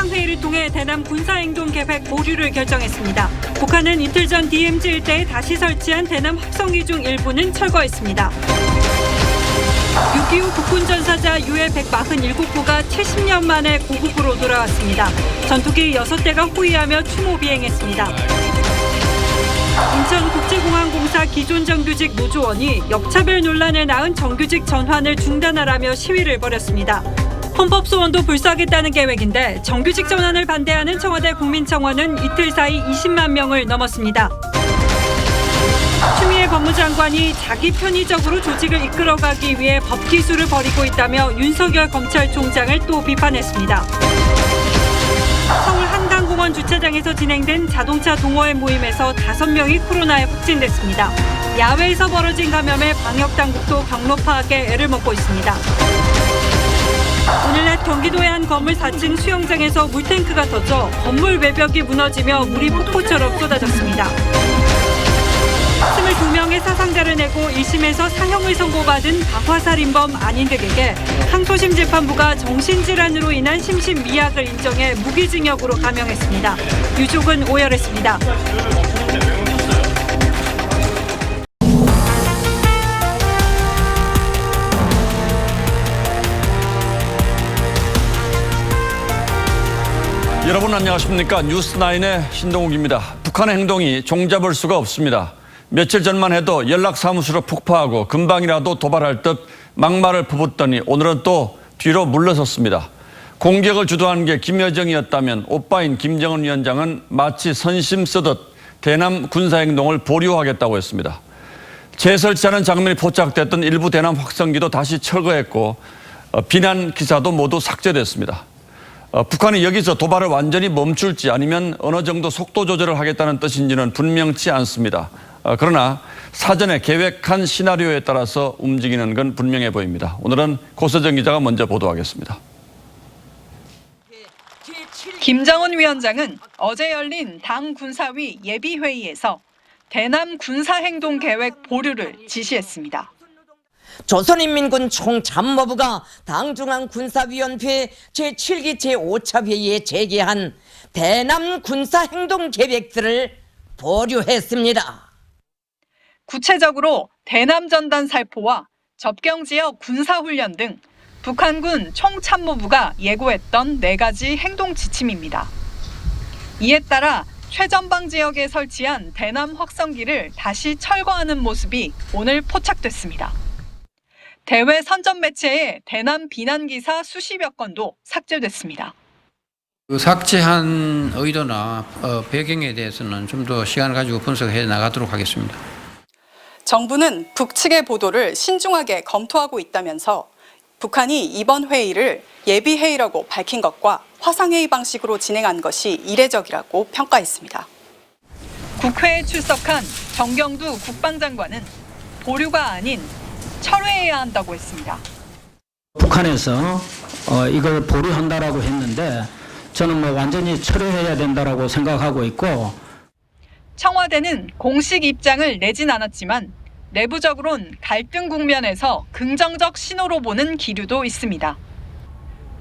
이번회의를 통해 대남 군사행동계획 보류를 결정했습니다. 북한은 이틀 전 DMZ 일대에 다시 설치한 대남 확성기 중 일부는 철거했습니다. 6.25 국군전사자 유해 147구가 70년 만에 고국으로 돌아왔습니다. 전투기 6대가 호위하며 추모 비행했습니다. 인천국제공항공사 기존정규직 노조원이 역차별 논란을 낳은 정규직 전환을 중단하라며 시위를 벌였습니다. 헌법소원도 불사하겠다는 계획인데 정규직 전환을 반대하는 청와대 국민청원은 이틀 사이 20만 명을 넘었습니다. 추미애 법무장관이 자기 편의적으로 조직을 이끌어가기 위해 법기술을 벌이고 있다며 윤석열 검찰총장을 또 비판했습니다. 서울 한강공원 주차장에서 진행된 자동차 동호회 모임에서 5명이 코로나에 확진됐습니다. 야외에서 벌어진 감염에 방역당국도 경로 파악에 애를 먹고 있습니다. 오늘 낮 경기도의 한 건물 4층 수영장에서 물탱크가 터져 건물 외벽이 무너지며 물이 폭포처럼 쏟아졌습니다. 22명의 사상자를 내고 1심에서 사형을 선고받은 가화살인범 안인득에게 항소심 재판부가 정신질환으로 인한 심신 미약을 인정해 무기징역으로 감형했습니다. 유족은 오열했습니다. 여러분 안녕하십니까? 뉴스9의 신동욱입니다. 북한의 행동이 종잡을 수가 없습니다. 며칠 전만 해도 연락사무소로 폭파하고 금방이라도 도발할 듯 막말을 퍼붓더니 오늘은 또 뒤로 물러섰습니다. 공격을 주도한 게 김여정이었다면 오빠인 김정은 위원장은 마치 선심 쓰듯 대남 군사행동을 보류하겠다고 했습니다. 재설치하는 장면이 포착됐던 일부 대남 확성기도 다시 철거했고 비난 기사도 모두 삭제됐습니다. 북한이 여기서 도발을 완전히 멈출지 아니면 어느 정도 속도 조절을 하겠다는 뜻인지는 분명치 않습니다. 그러나 사전에 계획한 시나리오에 따라서 움직이는 건 분명해 보입니다. 오늘은 고서정 기자가 먼저 보도하겠습니다. 김정은 위원장은 어제 열린 당 군사위 예비회의에서 대남 군사행동계획 보류를 지시했습니다. 조선인민군 총참모부가 당중앙군사위원회 제7기 제5차 회의에 제기한 대남 군사행동계획들을 보류했습니다. 구체적으로 대남전단 살포와 접경지역 군사훈련 등 북한군 총참모부가 예고했던 4가지 행동 지침입니다. 이에 따라 최전방 지역에 설치한 대남 확성기를 다시 철거하는 모습이 오늘 포착됐습니다. 대외 선전 매체의 대남 비난 기사 수십여 건도 삭제됐습니다. 삭제한 의도나 배경에 대해서는 좀 더 시간을 가지고 분석해 나가도록 하겠습니다. 정부는 북측의 보도를 신중하게 검토하고 있다면서 북한이 이번 회의를 예비회의라고 밝힌 것과 화상회의 방식으로 진행한 것이 이례적이라고 평가했습니다. 국회에 출석한 정경두 국방장관은 보류가 아닌 철회해야 한다고 했습니다. 북한에서 이걸 보류한다라고 했는데 저는 완전히 철회해야 된다라고 생각하고 있고 청와대는 공식 입장을 내진 않았지만 내부적으론 갈등 국면에서 긍정적 신호로 보는 기류도 있습니다.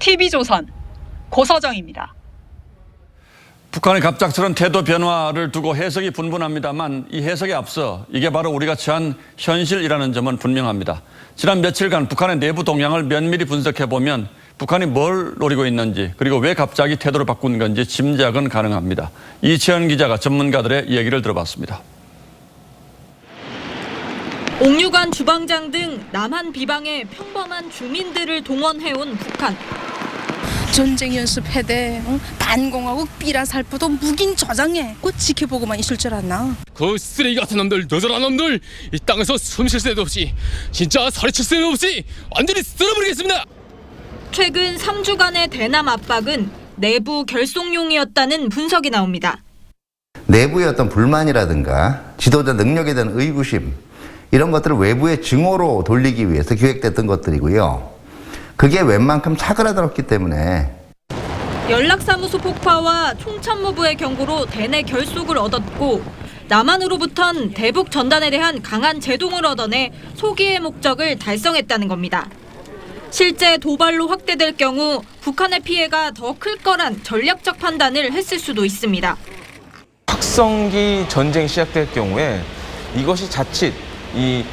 TV조선 고서정입니다. 북한의 갑작스런 태도 변화를 두고 해석이 분분합니다만 이 해석에 앞서 이게 바로 우리가 처한 현실이라는 점은 분명합니다. 지난 며칠간 북한의 내부 동향을 면밀히 분석해보면 북한이 뭘 노리고 있는지 그리고 왜 갑자기 태도를 바꾼 건지 짐작은 가능합니다. 이채연 기자가 전문가들의 이야기를 들어봤습니다. 옥류관 주방장 등 남한 비방에 평범한 주민들을 동원해온 북한. 전쟁 연습해대 반공하고 삐라살포도 묵인 저장해 곧 지켜보고만 있을 줄 알았나. 그 쓰레기 같은 놈들, 너저런 놈들 이 땅에서 숨 쉴 새도 없이 진짜 사리칠 새도 없이 완전히 쓸어버리겠습니다. 최근 3주간의 대남 압박은 내부 결속용이었다는 분석이 나옵니다. 내부의 어떤 불만이라든가 지도자 능력에 대한 의구심 이런 것들을 외부의 증오로 돌리기 위해서 기획됐던 것들이고요. 그게 웬만큼 차그라들었기 때문에 연락사무소 폭파와 총참모부의 경고로 대내 결속을 얻었고 남한으로부턴 대북 전단에 대한 강한 제동을 얻어내 소기의 목적을 달성했다는 겁니다. 실제 도발로 확대될 경우 북한의 피해가 더 클 거란 전략적 판단을 했을 수도 있습니다. 확성기 전쟁이 시작될 경우에 이것이 자칫 이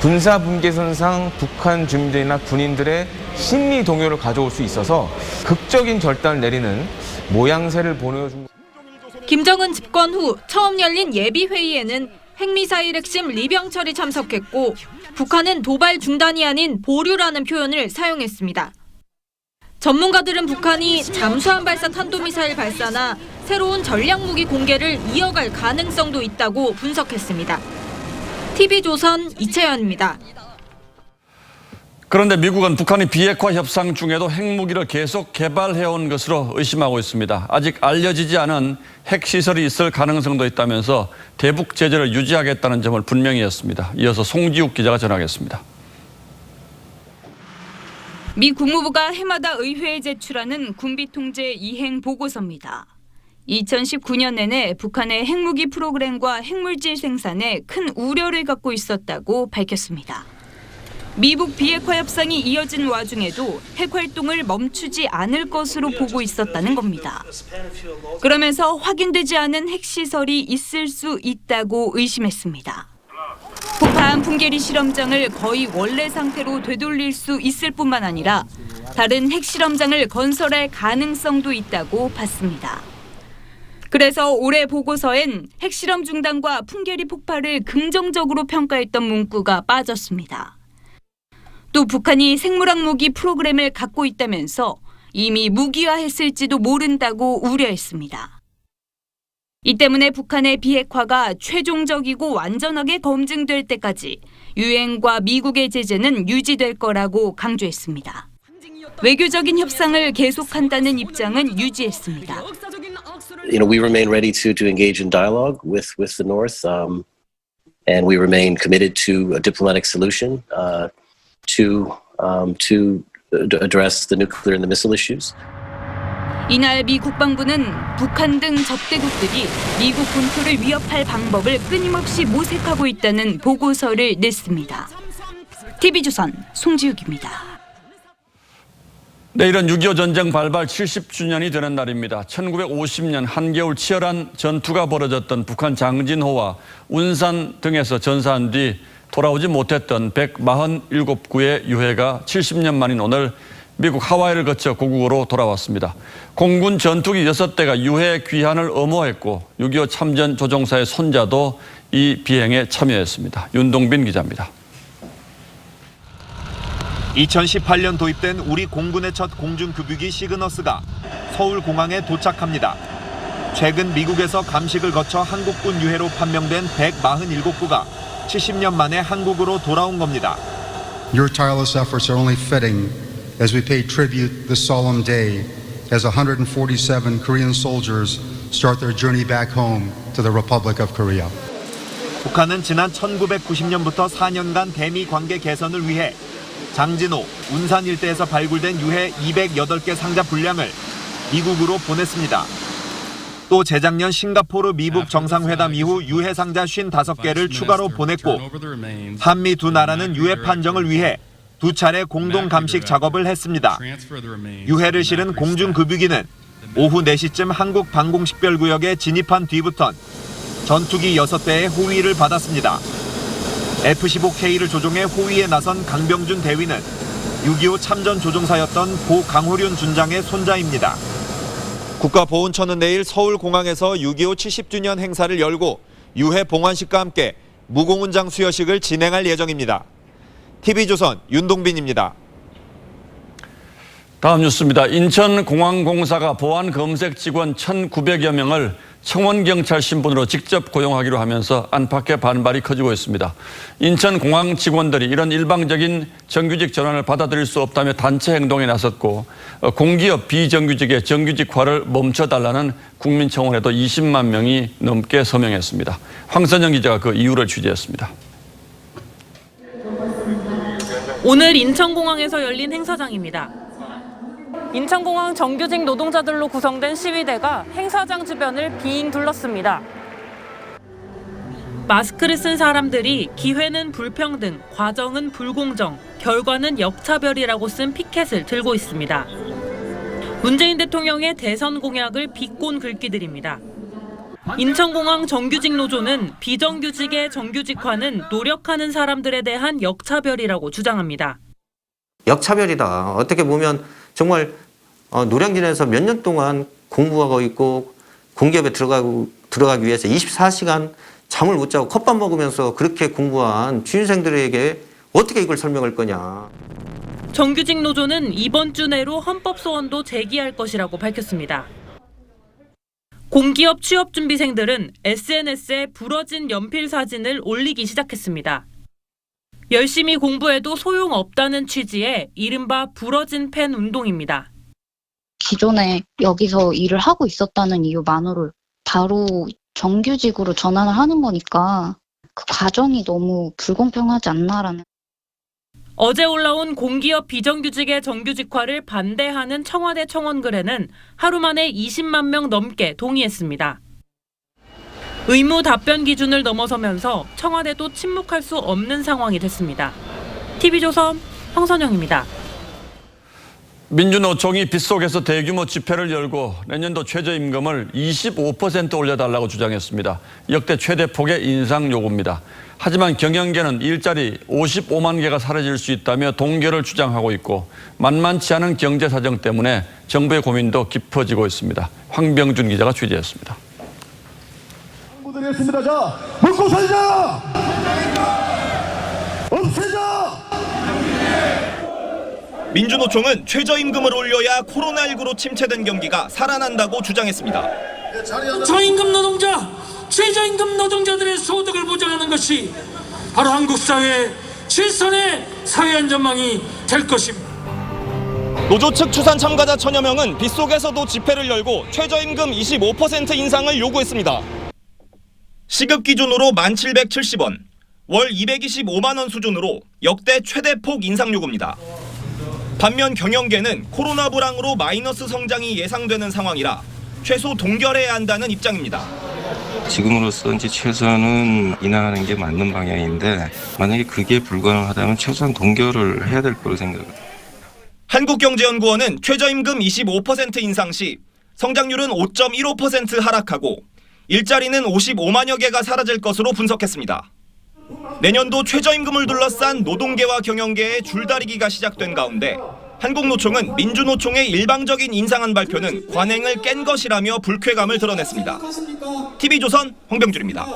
군사 분계선상 북한 주민들이나 군인들의 심리 동요를 가져올 수 있어서 극적인 결단을 내리는 모양새를 보여준. 김정은 집권 후 처음 열린 예비회의에는 핵미사일 핵심 리병철이 참석했고 북한은 도발 중단이 아닌 보류라는 표현을 사용했습니다. 전문가들은 북한이 잠수함 발사 탄도미사일 발사나 새로운 전략무기 공개를 이어갈 가능성도 있다고 분석했습니다. TV조선 이채연입니다. 그런데 미국은 북한이 비핵화 협상 중에도 핵무기를 계속 개발해온 것으로 의심하고 있습니다. 아직 알려지지 않은 핵시설이 있을 가능성도 있다면서 대북 제재를 유지하겠다는 점을 분명히 했습니다. 이어서 송지욱 기자가 전하겠습니다. 미 국무부가 해마다 의회에 제출하는 군비통제 이행 보고서입니다. 2019년 내내 북한의 핵무기 프로그램과 핵물질 생산에 큰 우려를 갖고 있었다고 밝혔습니다. 미북 비핵화 협상이 이어진 와중에도 핵 활동을 멈추지 않을 것으로 보고 있었다는 겁니다. 그러면서 확인되지 않은 핵시설이 있을 수 있다고 의심했습니다. 폭파한 풍계리 실험장을 거의 원래 상태로 되돌릴 수 있을 뿐만 아니라 다른 핵실험장을 건설할 가능성도 있다고 봤습니다. 그래서 올해 보고서엔 핵실험 중단과 풍계리 폭발을 긍정적으로 평가했던 문구가 빠졌습니다. 또 북한이 생물학 무기 프로그램을 갖고 있다면서 이미 무기화했을지도 모른다고 우려했습니다. 이 때문에 북한의 비핵화가 최종적이고 완전하게 검증될 때까지 유엔과 미국의 제재는 유지될 거라고 강조했습니다. 외교적인 협상을 계속한다는 입장은 유지했습니다. We remain ready to engage in dialogue with the North, and we remain committed to a diplomatic solution to address the nuclear and the missile issues. 이날 미 국방부는 북한 등 적대국들이 미국 본토를 위협할 방법을 끊임없이 모색하고 있다는 보고서를 냈습니다. TV조선 송지욱입니다. 내일은 6.25 전쟁 발발 70주년이 되는 날입니다. 1950년 한겨울 치열한 전투가 벌어졌던 북한 장진호와 운산 등에서 전사한 뒤 돌아오지 못했던 147구의 유해가 70년 만인 오늘 미국 하와이를 거쳐 고국으로 돌아왔습니다. 공군 전투기 6대가 유해 귀환을 엄호했고 6.25 참전 조종사의 손자도 이 비행에 참여했습니다. 윤동빈 기자입니다. 2018년 도입된 우리 공군의 첫 공중급유기 시그너스가 서울공항에 도착합니다. 최근 미국에서 감식을 거쳐 한국군 유해로 판명된 147구가 70년 만에 한국으로 돌아온 겁니다. Your tireless efforts are only fitting as we pay tribute this solemn day as 147 Korean soldiers start their journey back home to the Republic of Korea. 북한은 지난 1990년부터 4년간 대미 관계 개선을 위해 장진호, 운산 일대에서 발굴된 유해 208개 상자 분량을 미국으로 보냈습니다. 또 재작년 싱가포르 미북 정상회담 이후 유해 상자 55개를 추가로 보냈고 한미 두 나라는 유해 판정을 위해 두 차례 공동 감식 작업을 했습니다. 유해를 실은 공중급유기는 오후 4시쯤 한국 방공식별구역에 진입한 뒤부턴 전투기 6대의 호위를 받았습니다. F-15K를 조종해 호위에 나선 강병준 대위는 6.25 참전 조종사였던 고 강호륜 준장의 손자입니다. 국가보훈처는 내일 서울공항에서 6.25 70주년 행사를 열고 유해 봉환식과 함께 무공훈장 수여식을 진행할 예정입니다. TV조선 윤동빈입니다. 다음 뉴스입니다. 인천공항공사가 보안검색 직원 1,900여 명을 청원경찰 신분으로 직접 고용하기로 하면서 안팎의 반발이 커지고 있습니다. 인천공항 직원들이 이런 일방적인 정규직 전환을 받아들일 수 없다며 단체 행동에 나섰고 공기업 비정규직의 정규직화를 멈춰달라는 국민청원에도 20만 명이 넘게 서명했습니다. 황선영 기자가 그 이유를 취재했습니다. 오늘 인천공항에서 열린 행사장입니다. 인천공항 정규직 노동자들로 구성된 시위대가 행사장 주변을 빙 둘렀습니다. 마스크를 쓴 사람들이 기회는 불평등, 과정은 불공정, 결과는 역차별이라고 쓴 피켓을 들고 있습니다. 문재인 대통령의 대선 공약을 비꼰 글귀들입니다. 인천공항 정규직 노조는 비정규직의 정규직화는 노력하는 사람들에 대한 역차별이라고 주장합니다. 역차별이다. 어떻게 보면 정말 노량진에서 몇 년 동안 공부하고 있고 공기업에 들어가기 위해서 24시간 잠을 못 자고 컵밥 먹으면서 그렇게 공부한 취준생들에게 어떻게 이걸 설명할 거냐. 정규직 노조는 이번 주 내로 헌법 소원도 제기할 것이라고 밝혔습니다. 공기업 취업준비생들은 SNS에 부러진 연필 사진을 올리기 시작했습니다. 열심히 공부해도 소용없다는 취지의 이른바 부러진 펜 운동입니다. 기존에 여기서 일을 하고 있었다는 이유만으로 바로 정규직으로 전환을 하는 거니까 그 과정이 너무 불공평하지 않나라는. 어제 올라온 공기업 비정규직의 정규직화를 반대하는 청와대 청원글에는 하루 만에 20만 명 넘게 동의했습니다. 의무 답변 기준을 넘어서면서 청와대도 침묵할 수 없는 상황이 됐습니다. TV조선 황선영입니다. 민주노총이 빗속에서 대규모 집회를 열고 내년도 최저임금을 25% 올려달라고 주장했습니다. 역대 최대 폭의 인상 요구입니다. 하지만 경영계는 일자리 55만 개가 사라질 수 있다며 동결을 주장하고 있고 만만치 않은 경제 사정 때문에 정부의 고민도 깊어지고 있습니다. 황병준 기자가 취재했습니다. 드리겠습니다. 자, 먹고 살자! 없애자! 민주노총은 최저임금을 올려야 코로나19로 침체된 경기가 살아난다고 주장했습니다. 저임금 노동자, 최저임금 노동자들의 소득을 보장하는 것이 바로 한국 사회의 최선의 사회 안전망이 될 것입니다. 노조 측 추산 참가자 1000여 명은 빗속에서도 집회를 열고 최저임금 25% 인상을 요구했습니다. 시급 기준으로 1,770원, 월 225만 원 수준으로 역대 최대폭 인상 요구입니다. 반면 경영계는 코로나 불황으로 마이너스 성장이 예상되는 상황이라 최소 동결해야 한다는 입장입니다. 지금으로서 이제 최소한은 인하하는 게 맞는 방향인데 만약에 그게 불가능하다면 최소한 동결을 해야 될 거로 생각합니다. 한국경제연구원은 최저임금 25% 인상 시 성장률은 5.15% 하락하고 일자리는 55만여 개가 사라질 것으로 분석했습니다. 내년도 최저임금을 둘러싼 노동계와 경영계의 줄다리기가 시작된 가운데 한국노총은 민주노총의 일방적인 인상안 발표는 관행을 깬 것이라며 불쾌감을 드러냈습니다. TV조선 황병준입니다.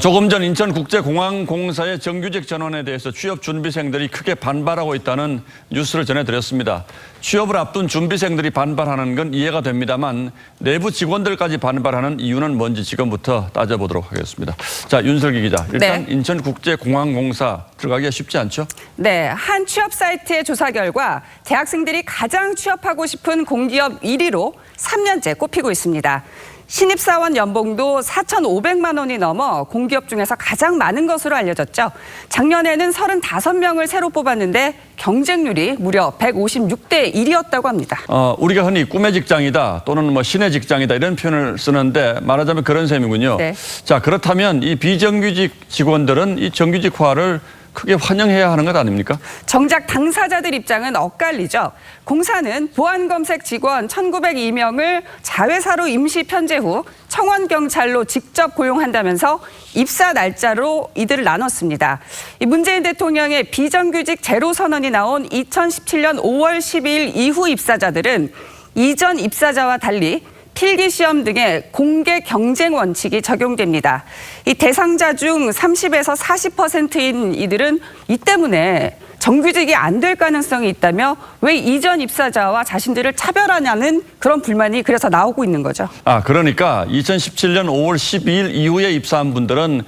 조금 전 인천국제공항공사의 정규직 전환에 대해서 취업준비생들이 크게 반발하고 있다는 뉴스를 전해드렸습니다. 취업을 앞둔 준비생들이 반발하는 건 이해가 됩니다만 내부 직원들까지 반발하는 이유는 뭔지 지금부터 따져보도록 하겠습니다. 자, 윤설기 기자. 일단 네. 인천국제공항공사 들어가기가 쉽지 않죠? 네, 한 취업 사이트의 조사 결과 대학생들이 가장 취업하고 싶은 공기업 1위로 3년째 꼽히고 있습니다. 신입사원 연봉도 4,500만 원이 넘어 공기업 중에서 가장 많은 것으로 알려졌죠. 작년에는 35명을 새로 뽑았는데 경쟁률이 무려 156대 1이었다고 합니다. 우리가 흔히 꿈의 직장이다 또는 뭐 신의 직장이다 이런 표현을 쓰는데 말하자면 그런 셈이군요. 네. 자, 그렇다면 이 비정규직 직원들은 이 정규직화를 크게 환영해야 하는 것 아닙니까? 정작 당사자들 입장은 엇갈리죠. 공사는 보안검색 직원 1,902명을 자회사로 임시 편제 후 청원경찰로 직접 고용한다면서 입사 날짜로 이들을 나눴습니다. 문재인 대통령의 비정규직 제로 선언이 나온 2017년 5월 12일 이후 입사자들은 이전 입사자와 달리 필기시험 등의 공개 경쟁 원칙이 적용됩니다. 이 대상자 중 30에서 40%인 이들은 이 때문에 정규직이 안 될 가능성이 있다며 왜 이전 입사자와 자신들을 차별하냐는 그런 불만이 그래서 나오고 있는 거죠. 그러니까 2017년 5월 12일 이후에 입사한 분들은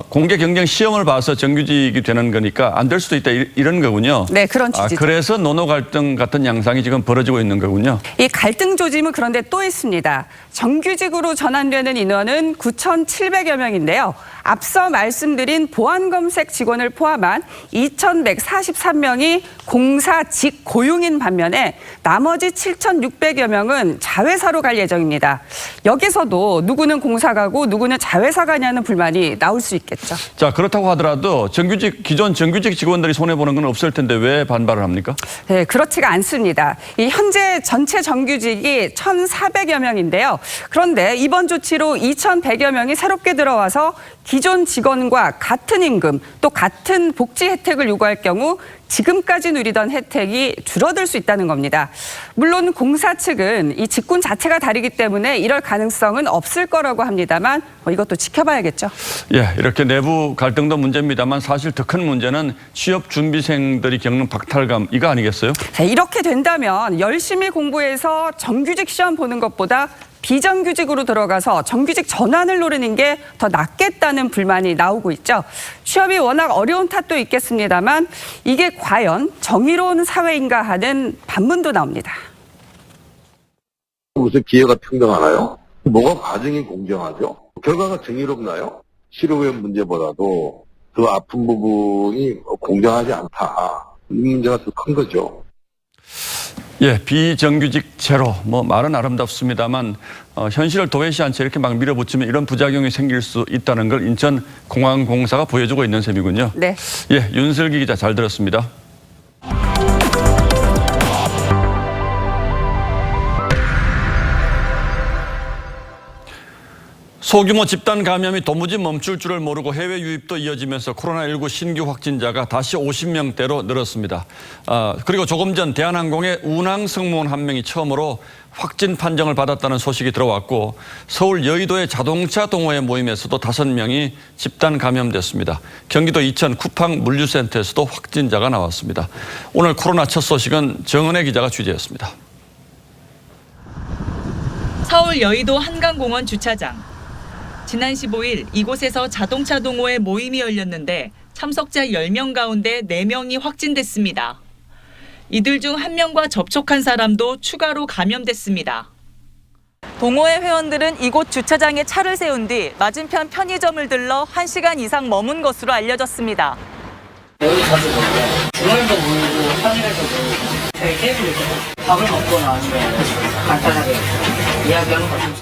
공개 경쟁 시험을 봐서 정규직이 되는 거니까 안 될 수도 있다 이런 거군요. 네, 그런 취지죠. 그래서 노노 갈등 같은 양상이 지금 벌어지고 있는 거군요. 이 갈등 조짐은 그런데 또 있습니다. 정규직으로 전환되는 인원은 9,700여 명인데요. 앞서 말씀드린 보안검색 직원을 포함한 2,143명이 공사 직고용인 반면에 나머지 7,600여 명은 자회사로 갈 예정입니다. 여기서도 누구는 공사 가고 누구는 자회사 가냐는 불만이 나오고 나올 수 있겠죠. 자, 그렇다고 하더라도 기존 정규직 직원들이 손해보는 건 없을 텐데 왜 반발을 합니까? 네, 그렇지가 않습니다. 이 현재 전체 정규직이 1,400여 명인데요. 그런데 이번 조치로 2,100여 명이 새롭게 들어와서 기존 직원과 같은 임금 또 같은 복지 혜택을 요구할 경우 지금까지 누리던 혜택이 줄어들 수 있다는 겁니다. 물론 공사 측은 이 직군 자체가 다르기 때문에 이럴 가능성은 없을 거라고 합니다만 이것도 지켜봐야겠죠. 예, 이렇게 내부 갈등도 문제입니다만 사실 더 큰 문제는 취업 준비생들이 겪는 박탈감 이거 아니겠어요? 자, 이렇게 된다면 열심히 공부해서 정규직 시험 보는 것보다 비정규직으로 들어가서 정규직 전환을 노리는 게 더 낫겠다는 불만이 나오고 있죠. 취업이 워낙 어려운 탓도 있겠습니다만 이게 과연 정의로운 사회인가 하는 반문도 나옵니다. 무슨 기회가 평등하나요? 뭐가 과정이 공정하죠? 결과가 정의롭나요? 실효의 문제보다도 그 아픈 부분이 공정하지 않다. 이 문제가 더 큰 거죠. 예, 비정규직 제로 말은 아름답습니다만 현실을 도외시 않지 이렇게 막 밀어붙이면 이런 부작용이 생길 수 있다는 걸 인천공항공사가 보여주고 있는 셈이군요. 네. 예, 윤슬기 기자 잘 들었습니다. 소규모 집단 감염이 도무지 멈출 줄을 모르고 해외 유입도 이어지면서 코로나19 신규 확진자가 다시 50명대로 늘었습니다. 그리고 조금 전 대한항공의 운항 승무원 한 명이 처음으로 확진 판정을 받았다는 소식이 들어왔고 서울 여의도의 자동차 동호회 모임에서도 5명이 집단 감염됐습니다. 경기도 이천 쿠팡 물류센터에서도 확진자가 나왔습니다. 오늘 코로나 첫 소식은 정은혜 기자가 취재했습니다. 서울 여의도 한강공원 주차장. 지난 15일 이곳에서 자동차 동호회 모임이 열렸는데 참석자 10명 가운데 4명이 확진됐습니다. 이들 중 1명과 접촉한 사람도 추가로 감염됐습니다. 동호회 회원들은 이곳 주차장에 차를 세운 뒤 맞은편 편의점을 들러 1시간 이상 머문 것으로 알려졌습니다. 여기 자주 먹어요. 주말도 모이고 평일에도 모이고 저희 테이블에서 밥을 먹거나 아니면 간단하게 이야기하는 거죠.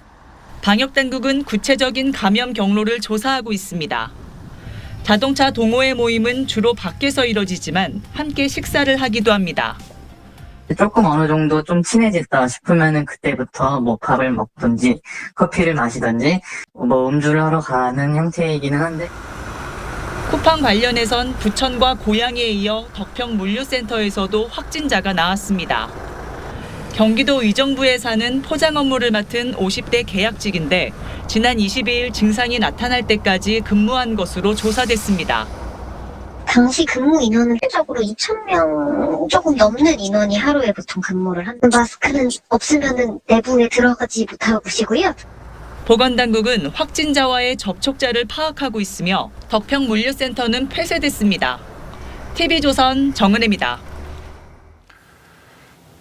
방역당국은 구체적인 감염 경로를 조사하고 있습니다. 자동차 동호회 모임은 주로 밖에서 이뤄지지만 함께 식사를 하기도 합니다. 조금 어느 정도 좀 친해졌다 싶으면은 그때부터 뭐 밥을 먹든지 커피를 마시든지 뭐 음주를 하러 가는 형태이기는 한데. 쿠팡 관련해선 부천과 고양이에 이어 덕평 물류센터에서도 확진자가 나왔습니다. 경기도 의정부에 사는 포장 업무를 맡은 50대 계약직인데 지난 22일 증상이 나타날 때까지 근무한 것으로 조사됐습니다. 당시 근무 인원은 최적으로 2,000명 조금 넘는 인원이 하루에 보통 근무를 합니다. 마스크는 없으면 내부에 들어가지 못하고 계시고요. 보건당국은 확진자와의 접촉자를 파악하고 있으며 덕평 물류센터는 폐쇄됐습니다. TV조선 정은혜입니다.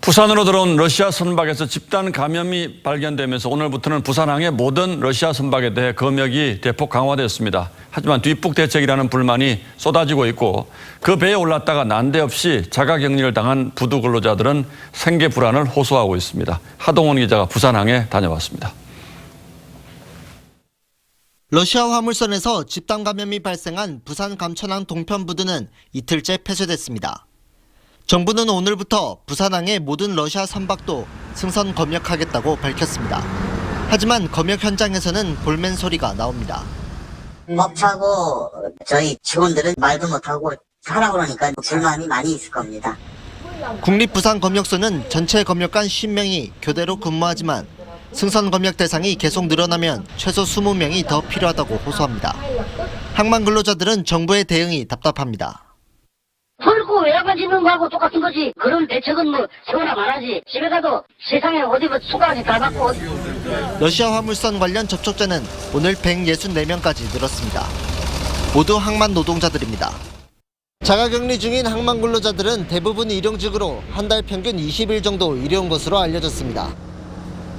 부산으로 들어온 러시아 선박에서 집단 감염이 발견되면서 오늘부터는 부산항의 모든 러시아 선박에 대해 검역이 대폭 강화됐습니다. 하지만 뒷북 대책이라는 불만이 쏟아지고 있고 그 배에 올랐다가 난데없이 자가격리를 당한 부두 근로자들은 생계 불안을 호소하고 있습니다. 하동원 기자가 부산항에 다녀왔습니다. 러시아 화물선에서 집단 감염이 발생한 부산 감천항 동편 부두는 이틀째 폐쇄됐습니다. 정부는 오늘부터 부산항의 모든 러시아 선박도 승선 검역하겠다고 밝혔습니다. 하지만 검역 현장에서는 볼멘 소리가 나옵니다. 벅차고 저희 직원들은 말도 못하고 하라고 그러니까 불만이 많이 있을 겁니다. 국립부산검역소는 전체 검역관 50명이 교대로 근무하지만 승선 검역 대상이 계속 늘어나면 최소 20명이 더 필요하다고 호소합니다. 항만 근로자들은 정부의 대응이 답답합니다. 털고 외야간 짓는 거하고 똑같은 거지. 그런 대책은 뭐 세워나 말하지. 집에 가도 세상에 어디 뭐 수가지 다 받고. 러시아 화물선 관련 접촉자는 오늘 164명까지 늘었습니다. 모두 항만 노동자들입니다. 자가격리 중인 항만 근로자들은 대부분 일용직으로 한 달 평균 20일 정도 일해온 것으로 알려졌습니다.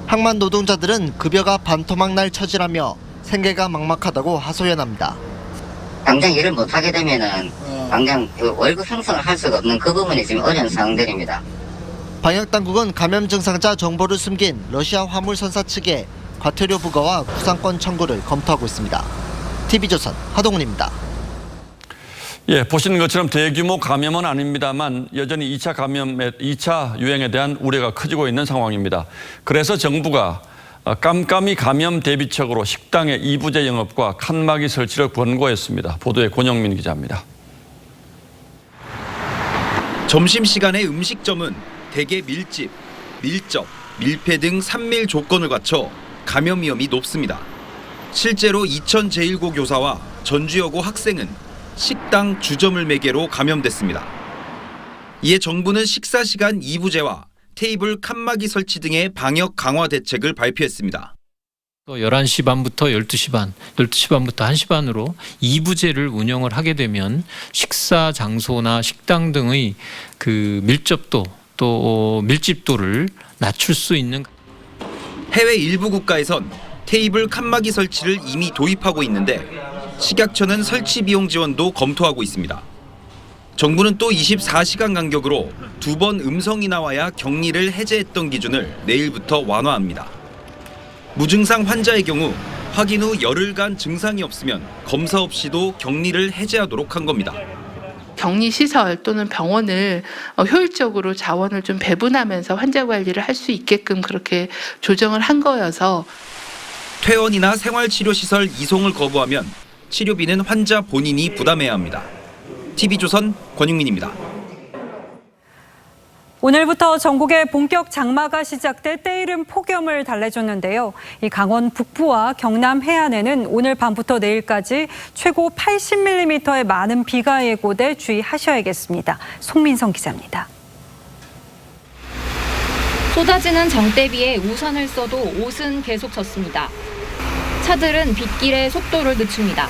항만 노동자들은 급여가 반토막날 처지라며 생계가 막막하다고 하소연합니다. 당장 일을 못하게 되면은 당장 그 월급 상승을 할 수가 없는 그 부분이 지금 어려운 상황들입니다. 방역당국은 감염 증상자 정보를 숨긴 러시아 화물선사 측에 과태료 부과와 구상권 청구를 검토하고 있습니다. TV조선 하동훈입니다. 예, 보시는 것처럼 대규모 감염은 아닙니다만 여전히 2차 유행에 대한 우려가 커지고 있는 상황입니다. 그래서 정부가 깜깜이 감염 대비책으로 식당의 2부제 영업과 칸막이 설치를 권고했습니다. 보도에 권영민 기자입니다. 점심시간의 음식점은 대개 밀집, 밀접, 밀폐 등 3밀 조건을 갖춰 감염 위험이 높습니다. 실제로 이천 제1고 교사와 전주여고 학생은 식당 주점을 매개로 감염됐습니다. 이에 정부는 식사 시간 2부제와 테이블 칸막이 설치 등의 방역 강화 대책을 발표했습니다. 11시 반부터 12시 반, 12시 반부터 1시 반으로 2부제를 운영을 하게 되면 식사 장소나 식당 등의 그 밀접도 또 밀집도를 낮출 수 있는. 해외 일부 국가에선 테이블 칸막이 설치를 이미 도입하고 있는데 식약처는 설치 비용 지원도 검토하고 있습니다. 정부는 또 24시간 간격으로 2번 음성이 나와야 격리를 해제했던 기준을 내일부터 완화합니다. 무증상 환자의 경우 확인 후 열흘간 증상이 없으면 검사 없이도 격리를 해제하도록 한 겁니다. 격리시설 또는 병원을 효율적으로 자원을 좀 배분하면서 환자 관리를 할 수 있게끔 그렇게 조정을 한 거여서 퇴원이나 생활치료시설 이송을 거부하면 치료비는 환자 본인이 부담해야 합니다. TV조선 권윤민입니다. 오늘부터 전국에 본격 장마가 시작돼 때이른 폭염을 달래줬는데요. 이 강원 북부와 경남 해안에는 오늘 밤부터 내일까지 최고 80mm의 많은 비가 예고돼 주의하셔야겠습니다. 송민성 기자입니다. 쏟아지는 장대비에 우산을 써도 옷은 계속 젖습니다. 차들은 빗길에 속도를 늦춥니다.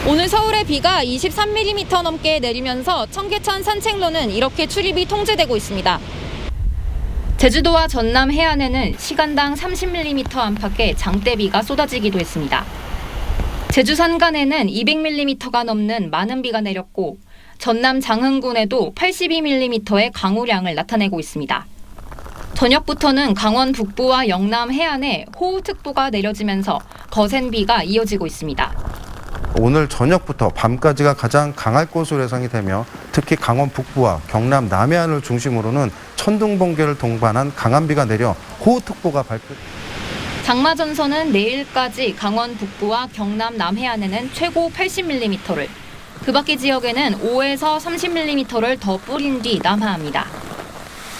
오늘 서울의 비가 23mm 넘게 내리면서 청계천 산책로는 이렇게 출입이 통제되고 있습니다. 제주도와 전남 해안에는 시간당 30mm 안팎의 장대비가 쏟아지기도 했습니다. 제주 산간에는 200mm가 넘는 많은 비가 내렸고 전남 장흥군에도 82mm의 강우량을 나타내고 있습니다. 저녁부터는 강원 북부와 영남 해안에 호우특보가 내려지면서 거센 비가 이어지고 있습니다. 오늘 저녁부터 밤까지가 가장 강할 것으로 예상이 되며 특히 강원 북부와 경남 남해안을 중심으로는 천둥 번개를 동반한 강한 비가 내려 호우특보가 발표. 장마 전선은 내일까지 강원 북부와 경남 남해안에는 최고 80mm를, 그 밖의 지역에는 5에서 30mm를 더 뿌린 뒤 남하합니다.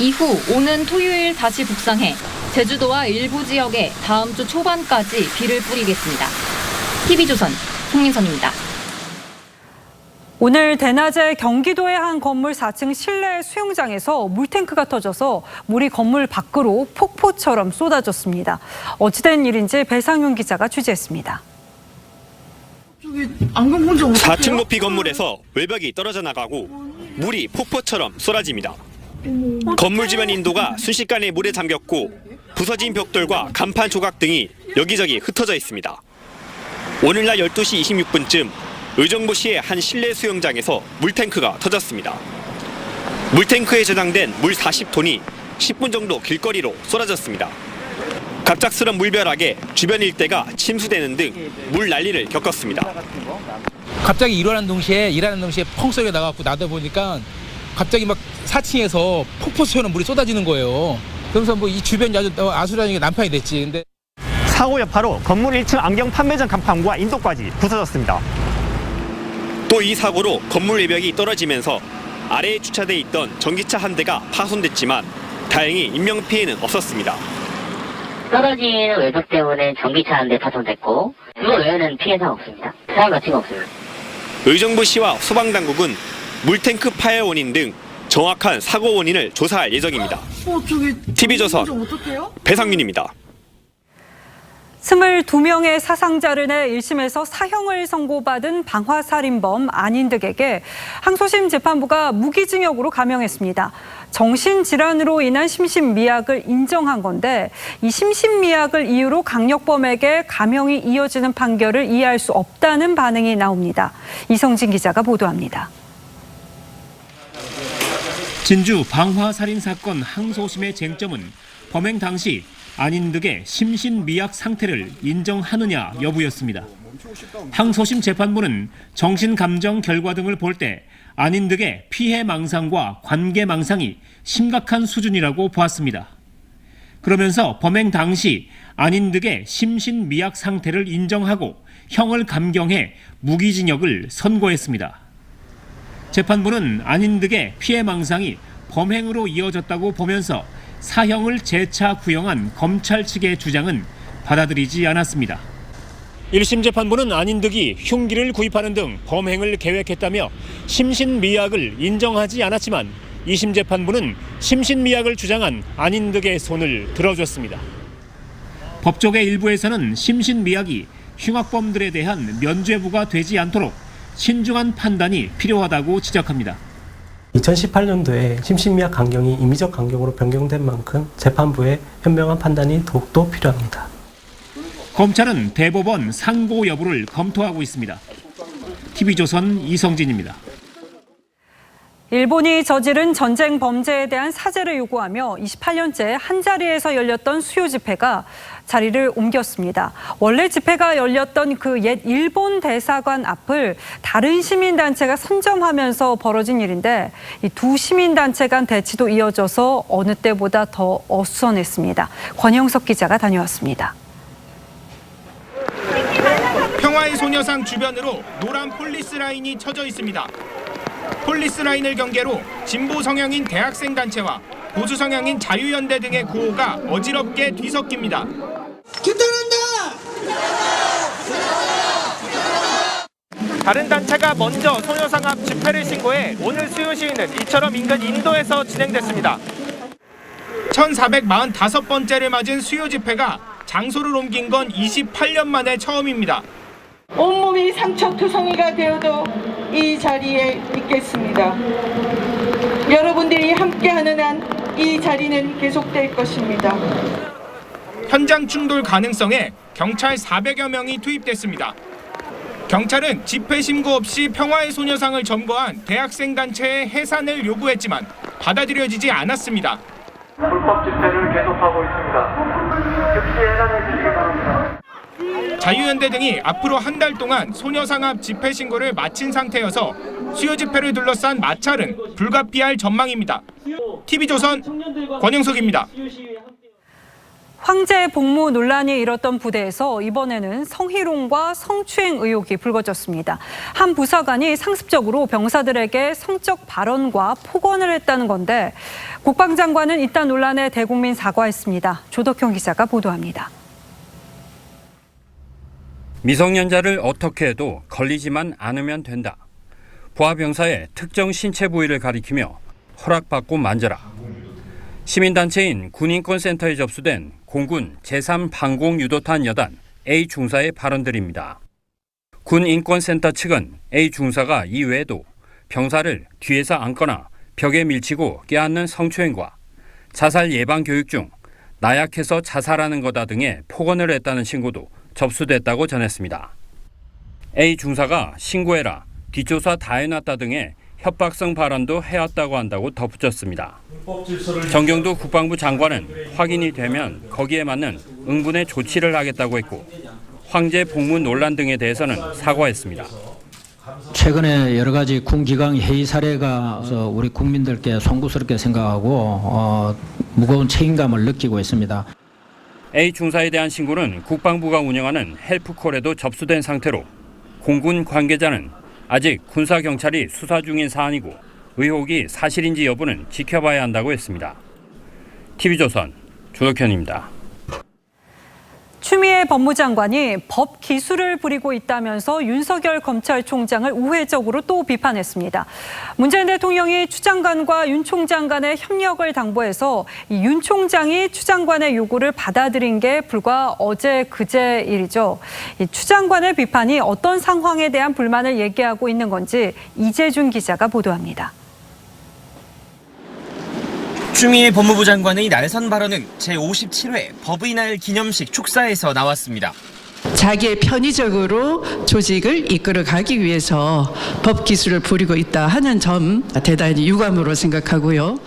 이후 오는 토요일 다시 북상해 제주도와 일부 지역에 다음 주 초반까지 비를 뿌리겠습니다. TV조선 송민선입니다. 오늘 대낮에 경기도의 한 건물 4층 실내 수영장에서 물탱크가 터져서 물이 건물 밖으로 폭포처럼 쏟아졌습니다. 어찌된 일인지 배상윤 기자가 취재했습니다. 4층 높이 건물에서 외벽이 떨어져 나가고 물이 폭포처럼 쏟아집니다. 건물 주변 인도가 순식간에 물에 잠겼고 부서진 벽돌과 간판 조각 등이 여기저기 흩어져 있습니다. 오늘날 12시 26분쯤 의정부시의 한 실내 수영장에서 물탱크가 터졌습니다. 물탱크에 저장된 물 40톤이 10분 정도 길거리로 쏟아졌습니다. 갑작스런 물벼락에 주변 일대가 침수되는 등 물 난리를 겪었습니다. 갑자기 일어나는 동시에 펑 소리가 나갖고 나다 보니까 갑자기 막 4층에서 폭포수처럼 물이 쏟아지는 거예요. 그러면서 뭐 이 주변이 아주 아수라장이 난판이 됐지. 근데 사고 여파로 건물 1층 안경 판매점 간판과 인도까지 부서졌습니다. 또 이 사고로 건물 외벽이 떨어지면서 아래에 주차돼 있던 전기차 한 대가 파손됐지만 다행히 인명피해는 없었습니다. 떨어지는 외벽 때문에 전기차 한 대 파손됐고 그거 외에는 피해가 없습니다. 사고 같은 거 없습니다. 의정부시와 소방당국은 물탱크 파열 원인 등 정확한 사고 원인을 조사할 예정입니다. TV조선 배상윤입니다. 22명의 사상자를 내 1심에서 사형을 선고받은 방화살인범 안인득에게 항소심 재판부가 무기징역으로 감형했습니다. 정신질환으로 인한 심신미약을 인정한 건데 이 심신미약을 이유로 강력범에게 감형이 이어지는 판결을 이해할 수 없다는 반응이 나옵니다. 이성진 기자가 보도합니다. 진주 방화살인사건 항소심의 쟁점은 범행 당시 안인득의 심신미약 상태를 인정하느냐 여부였습니다. 항소심 재판부는 정신감정 결과 등을 볼 때 안인득의 피해 망상과 관계 망상이 심각한 수준이라고 보았습니다. 그러면서 범행 당시 안인득의 심신미약 상태를 인정하고 형을 감경해 무기징역을 선고했습니다. 재판부는 안인득의 피해 망상이 범행으로 이어졌다고 보면서 사형을 재차 구형한 검찰 측의 주장은 받아들이지 않았습니다. 1심 재판부는 안인득이 흉기를 구입하는 등 범행을 계획했다며 심신미약을 인정하지 않았지만 2심 재판부는 심신미약을 주장한 안인득의 손을 들어줬습니다. 법조계 일부에서는 심신미약이 흉악범들에 대한 면죄부가 되지 않도록 신중한 판단이 필요하다고 지적합니다. 2018년도에 심신미약 강경이 임의적 강경으로 변경된 만큼 재판부의 현명한 판단이 더욱더 필요합니다. 검찰은 대법원 상고 여부를 검토하고 있습니다. TV조선 이성진입니다. 일본이 저지른 전쟁 범죄에 대한 사죄를 요구하며 28년째 한자리에서 열렸던 수요 집회가 자리를 옮겼습니다. 원래 집회가 열렸던 그 옛 일본 대사관 앞을 다른 시민단체가 선점하면서 벌어진 일인데 이 두 시민단체 간 대치도 이어져서 어느 때보다 더 어수선했습니다. 권영석 기자가 다녀왔습니다. 평화의 소녀상 주변으로 노란 폴리스 라인이 쳐져 있습니다. 폴리스 라인을 경계로 진보 성향인 대학생 단체와 보수 성향인 자유연대 등의 구호가 어지럽게 뒤섞입니다. 다른 단체가 먼저 소녀상 앞 집회를 신고해 오늘 수요 시위는 이처럼 인근 인도에서 진행됐습니다. 1445번째를 맞은 수요 집회가 장소를 옮긴 건 28년 만에 처음입니다. 온몸이 상처투성이가 되어도 이 자리에 있겠습니다. 여러분들이 함께하는 한 이 자리는 계속될 것입니다. 현장 충돌 가능성에 경찰 400여 명이 투입됐습니다. 경찰은 집회 신고 없이 평화의 소녀상을 점거한 대학생 단체의 해산을 요구했지만 받아들여지지 않았습니다. 불법 집회를 계속하고 있습니다. 즉시 해산해 주시기 바랍니다. 자유연대 등이 앞으로 한 달 동안 소녀상 앞 집회 신고를 마친 상태여서 수요 집회를 둘러싼 마찰은 불가피할 전망입니다. TV조선 권영석입니다. 황제 복무 논란이 일었던 부대에서 이번에는 성희롱과 성추행 의혹이 불거졌습니다. 한 부사관이 상습적으로 병사들에게 성적 발언과 폭언을 했다는 건데 국방장관은 이딴 논란에 대국민 사과했습니다. 조덕형 기자가 보도합니다. 미성년자를 어떻게 해도 걸리지만 않으면 된다. 부하병사의 특정 신체 부위를 가리키며 허락받고 만져라. 시민단체인 군인권센터에 접수된 공군 제3방공유도탄 여단 A중사의 발언들입니다. 군인권센터 측은 A중사가 이외에도 병사를 뒤에서 안거나 벽에 밀치고 껴안는 성추행과 자살 예방 교육 중 나약해서 자살하는 거다 등의 폭언을 했다는 신고도 접수됐다고 전했습니다. A중사가 신고해라, 뒷조사 다 해놨다 등의 협박성 발언도 해왔다고 한다고 덧붙였습니다. 정경도 국방부 장관은 확인이 되면 거기에 맞는 응분의 조치를 하겠다고 했고 황제 복무 논란 등에 대해서는 사과했습니다. 최근에 여러 가지 군기강 해이 사례가 우리 국민들께 송구스럽게 생각하고 무거운 책임감을 느끼고 있습니다. A중사에 대한 신고는 국방부가 운영하는 헬프콜에도 접수된 상태로 공군 관계자는 아직 군사경찰이 수사 중인 사안이고 의혹이 사실인지 여부는 지켜봐야 한다고 했습니다. TV조선 조덕현입니다. 추미애 법무장관이 법 기술을 부리고 있다면서 윤석열 검찰총장을 우회적으로 또 비판했습니다. 문재인 대통령이 추 장관과 윤 총장 간의 협력을 당부해서 윤 총장이 추 장관의 요구를 받아들인 게 불과 어제 그제 일이죠. 추 장관의 비판이 어떤 상황에 대한 불만을 얘기하고 있는 건지 이재준 기자가 보도합니다. 추미애 법무부 장관의 날선 발언은 제57회 법의 날 기념식 축사에서 나왔습니다. 자기의 편의적으로 조직을 이끌어가기 위해서 법 기술을 부리고 있다 하는 점 대단히 유감으로 생각하고요.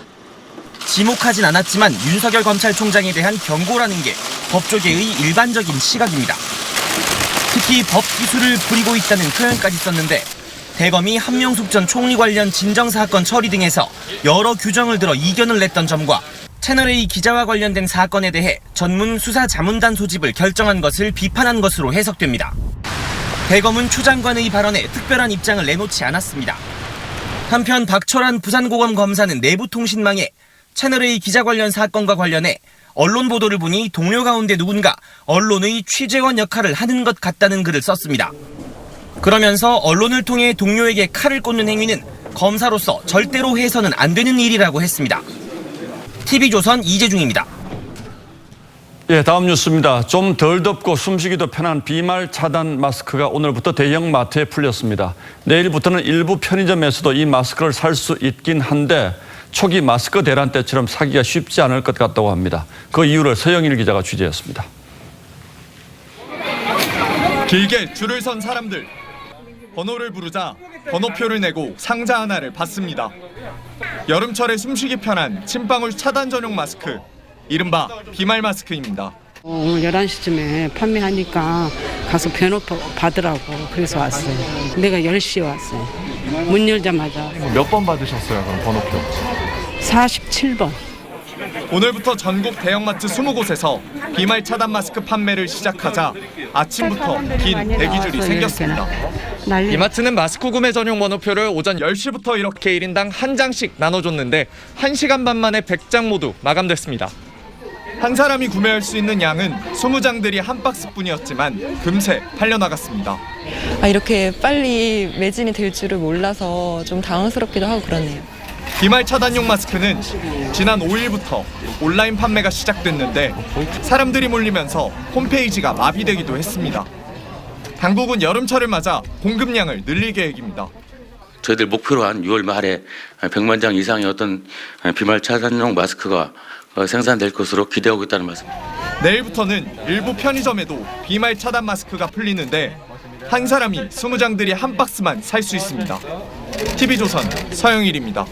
지목하진 않았지만 윤석열 검찰총장에 대한 경고라는 게 법조계의 일반적인 시각입니다. 특히 법 기술을 부리고 있다는 표현까지 썼는데 대검이 한명숙 전 총리 관련 진정사건 처리 등에서 여러 규정을 들어 이견을 냈던 점과 채널A 기자와 관련된 사건에 대해 전문 수사 자문단 소집을 결정한 것을 비판한 것으로 해석됩니다. 대검은 추 장관의 발언에 특별한 입장을 내놓지 않았습니다. 한편 박철환 부산고검 검사는 내부통신망에 채널A 기자 관련 사건과 관련해 언론 보도를 보니 동료 가운데 누군가 언론의 취재원 역할을 하는 것 같다는 글을 썼습니다. 그러면서 언론을 통해 동료에게 칼을 꽂는 행위는 검사로서 절대로 해서는 안 되는 일이라고 했습니다. TV조선 이재중입니다. 예, 다음 뉴스입니다. 좀 덜 덥고 숨쉬기도 편한 비말 차단 마스크가 오늘부터 대형 마트에 풀렸습니다. 내일부터는 일부 편의점에서도 이 마스크를 살 수 있긴 한데 초기 마스크 대란 때처럼 사기가 쉽지 않을 것 같다고 합니다. 그 이유를 서영일 기자가 취재했습니다. 길게 줄을 선 사람들. 번호를 부르자 번호표를 내고 상자 하나를 받습니다. 여름철에 숨쉬기 편한 침방울 차단 전용 마스크, 이른바 비말 마스크입니다. 오늘 11시쯤에 판매하니까 가서 번호 받으라고 그래서 왔어요. 내가 10시에 왔어요. 문 열자마자. 몇 번 받으셨어요, 그럼 번호표? 47번. 오늘부터 전국 대형마트 20곳에서 비말 차단 마스크 판매를 시작하자 아침부터 긴 대기줄이 생겼습니다. 이마트는 마스크 구매 전용 번호표를 오전 10시부터 이렇게 1인당 한 장씩 나눠줬는데 1시간 반 만에 100장 모두 마감됐습니다. 한 사람이 구매할 수 있는 양은 20장들이 한 박스뿐이었지만 금세 팔려나갔습니다. 이렇게 빨리 매진이 될 줄을 몰라서 좀 당황스럽기도 하고 그러네요. 비말 차단용 마스크는 지난 5일부터 온라인 판매가 시작됐는데 사람들이 몰리면서 홈페이지가 마비되기도 했습니다. 당국은 여름철을 맞아 공급량을 늘릴 계획입니다. 저희들 목표로 한 6월 말에 100만 장 이상의 어떤 비말 차단용 마스크가 생산될 것으로 기대하고 있다는 말씀입니다. 내일부터는 일부 편의점에도 비말 차단 마스크가 풀리는데 한 사람이 20장들이 한 박스만 살 수 있습니다. TV조선 서영일입니다.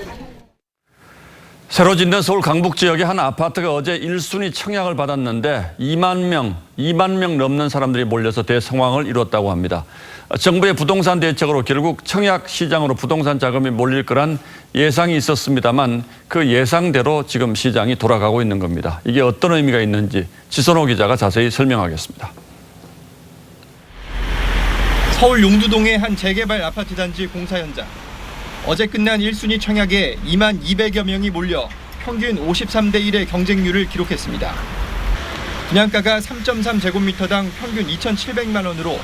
새로 짓는 서울 강북 지역의 한 아파트가 어제 1순위 청약을 받았는데 2만 명 넘는 사람들이 몰려서 대성황을 이뤘다고 합니다. 정부의 부동산 대책으로 결국 청약 시장으로 부동산 자금이 몰릴 거란 예상이 있었습니다만 그 예상대로 지금 시장이 돌아가고 있는 겁니다. 이게 어떤 의미가 있는지 지선호 기자가 자세히 설명하겠습니다. 서울 용두동의 한 재개발 아파트 단지 공사 현장. 어제 끝난 1순위 청약에 2만 200여 명이 몰려 평균 53대 1의 경쟁률을 기록했습니다. 분양가가 3.3제곱미터당 평균 2,700만 원으로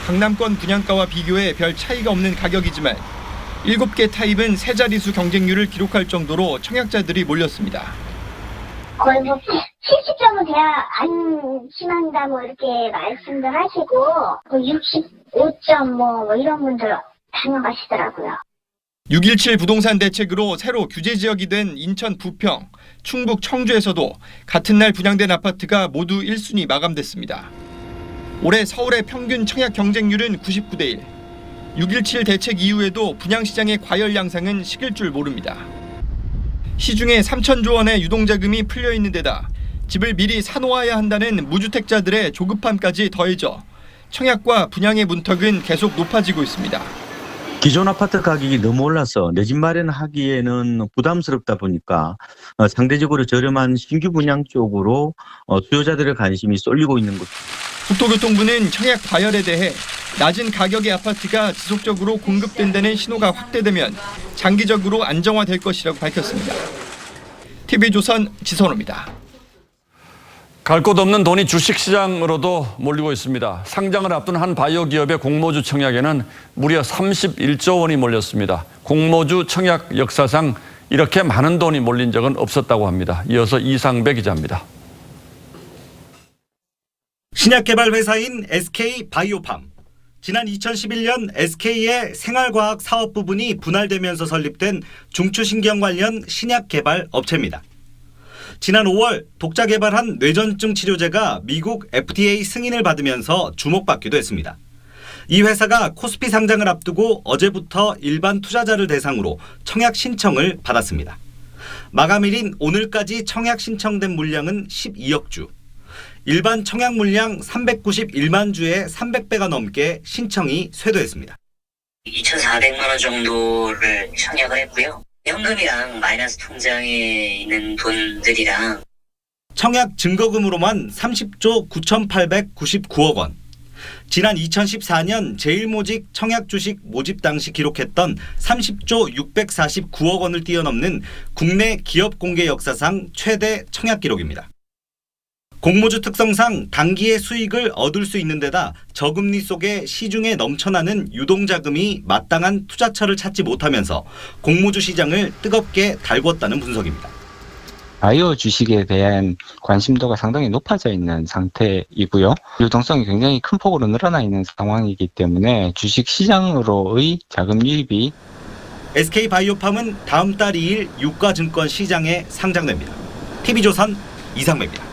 강남권 분양가와 비교해 별 차이가 없는 가격이지만 7개 타입은 세 자릿수 경쟁률을 기록할 정도로 청약자들이 몰렸습니다. 거의 70점은 돼야 안심한다 이렇게 말씀들 하시고 65점 이런 분들 당황하시더라고요. 6.17 부동산 대책으로 새로 규제 지역이 된 인천 부평, 충북 청주에서도 같은 날 분양된 아파트가 모두 1순위 마감됐습니다. 올해 서울의 평균 청약 경쟁률은 99대 1. 6.17 대책 이후에도 분양시장의 과열 양상은 식을 줄 모릅니다. 시중에 3천조 원의 유동자금이 풀려있는 데다 집을 미리 사놓아야 한다는 무주택자들의 조급함까지 더해져 청약과 분양의 문턱은 계속 높아지고 있습니다. 기존 아파트 가격이 너무 올라서 내 집 마련하기에는 부담스럽다 보니까 상대적으로 저렴한 신규 분양 쪽으로 수요자들의 관심이 쏠리고 있는 것. 국토교통부는 청약 과열에 대해 낮은 가격의 아파트가 지속적으로 공급된다는 신호가 확대되면 장기적으로 안정화될 것이라고 밝혔습니다. TV조선 지선호입니다. 갈 곳 없는 돈이 주식시장으로도 몰리고 있습니다. 상장을 앞둔 한 바이오 기업의 공모주 청약에는 무려 31조 원이 몰렸습니다. 공모주 청약 역사상 이렇게 많은 돈이 몰린 적은 없었다고 합니다. 이어서 이상배 기자입니다. 신약개발 회사인 SK바이오팜. 지난 2011년 SK의 생활과학 사업 부분이 분할되면서 설립된 중추신경 관련 신약개발 업체입니다. 지난 5월 독자 개발한 뇌전증 치료제가 미국 FDA 승인을 받으면서 주목받기도 했습니다. 이 회사가 코스피 상장을 앞두고 어제부터 일반 투자자를 대상으로 청약 신청을 받았습니다. 마감일인 오늘까지 청약 신청된 물량은 12억 주. 일반 청약 물량 391만 주의 300배가 넘게 신청이 쇄도했습니다. 2,400만 원 정도를 청약을 했고요. 현금이랑 마이너스 통장에 있는 돈들이랑 청약 증거금으로만 30조 9,899억 원. 지난 2014년 제1모직 청약 주식 모집 당시 기록했던 30조 649억 원을 뛰어넘는 국내 기업 공개 역사상 최대 청약 기록입니다. 공모주 특성상 단기의 수익을 얻을 수 있는 데다 저금리 속에 시중에 넘쳐나는 유동자금이 마땅한 투자처를 찾지 못하면서 공모주 시장을 뜨겁게 달궜다는 분석입니다. 바이오 주식에 대한 관심도가 상당히 높아져 있는 상태이고요. 유동성이 굉장히 큰 폭으로 늘어나 있는 상황이기 때문에 주식 시장으로의 자금 유입이 SK바이오팜은 다음 달 2일 유가증권 시장에 상장됩니다. TV조선 이상배입니다.